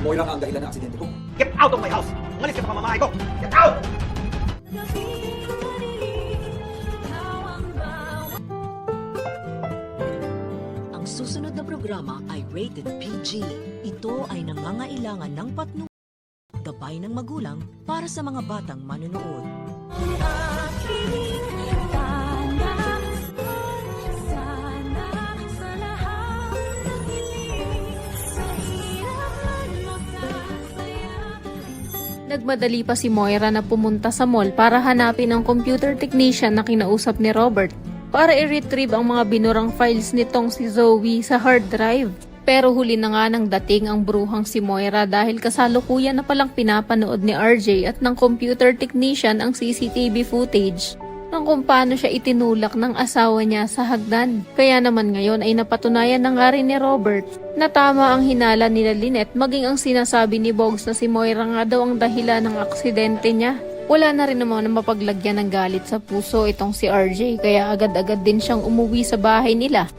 Moira nga ang dahilan ng aksidente ko. Get out of my house! Umalis ka sa pamamahay ko! Get out! Ang susunod na programa ay rated PG. Ito ay nangangailangan ng patnubay, gabay ng magulang para sa mga batang manonood. Nagmadali pa si Moira na pumunta sa mall para hanapin ang computer technician na kinausap ni Robert para i-retrieve ang mga binurang files nitong si Zoe sa hard drive. Pero huli na nga nang dating ang bruhang si Moira dahil kasalukuyan na palang pinapanood ni RJ at ng computer technician ang CCTV footage ng kung paano siya itinulak ng asawa niya sa hagdan. Kaya naman ngayon ay napatunayan na nga rin ni Robert na tama ang hinala nila Lynette maging ang sinasabi ni Bogs na si Moira nga daw ang dahilan ng aksidente niya. Wala na rin naman na mapaglagyan ng galit sa puso itong si RJ kaya agad-agad din siyang umuwi sa bahay nila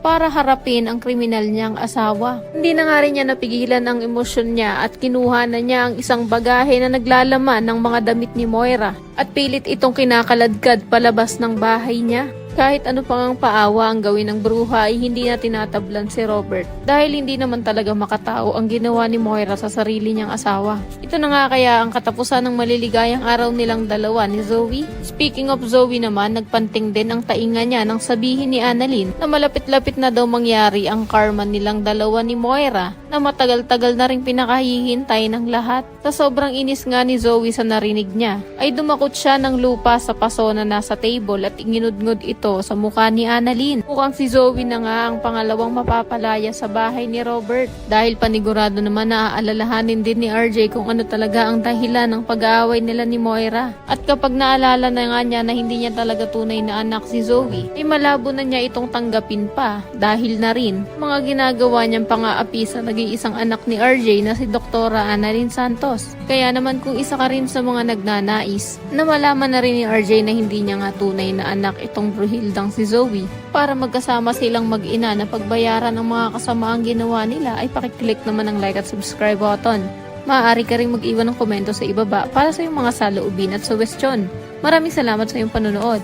para harapin ang kriminal niyang asawa. Hindi na nga rin niya napigilan ang emosyon niya at kinuha na niya ang isang bagahe na naglalaman ng mga damit ni Moira at pilit itong kinakaladkad palabas ng bahay niya. Kahit ano pang ang paawa ang gawin ng bruha ay hindi na tinatablan si Robert dahil hindi naman talaga makatao ang ginawa ni Moira sa sarili niyang asawa. Ito na nga kaya ang katapusan ng maliligayang araw nilang dalawa ni Zoe. Speaking of Zoe naman, nagpanting din ang tainga niya nang sabihin ni Annalyn na malapit-lapit na daw mangyari ang karma nilang dalawa ni Moira na matagal-tagal na ring pinakahihintay ng lahat. Sa sobrang inis nga ni Zoe sa narinig niya, ay dumakot siya ng lupa sa paso na nasa table at inginudngod ito sa mukha ni Annalyn. Mukhang si Zoe na nga ang pangalawang mapapalaya sa bahay ni Robert dahil panigurado naman na aalalahanin din ni RJ kung ano talaga ang dahilan ng pag-aaway nila ni Moira. At kapag naalala na nga niya na hindi niya talaga tunay na anak si Zoe, ay malabo na niya itong tanggapin pa dahil na rin mga ginagawa niyang pang-aapi sa nag-iisang anak ni RJ na si Doktora Annalyn Santos. Kaya naman kung isa ka rin sa mga nagnanais na malaman na rin ni RJ na hindi niya nga tunay na anak itong Hildang si Zoe para magkasama silang mag-ina na pagbayaran ng mga kasamaang ginawa nila ay pakiclick naman ang like at subscribe button. Maaari ka rin mag-iwan ng komento sa ibaba para sa iyong mga saloobin at suwestyon. Maraming salamat sa iyong panonood.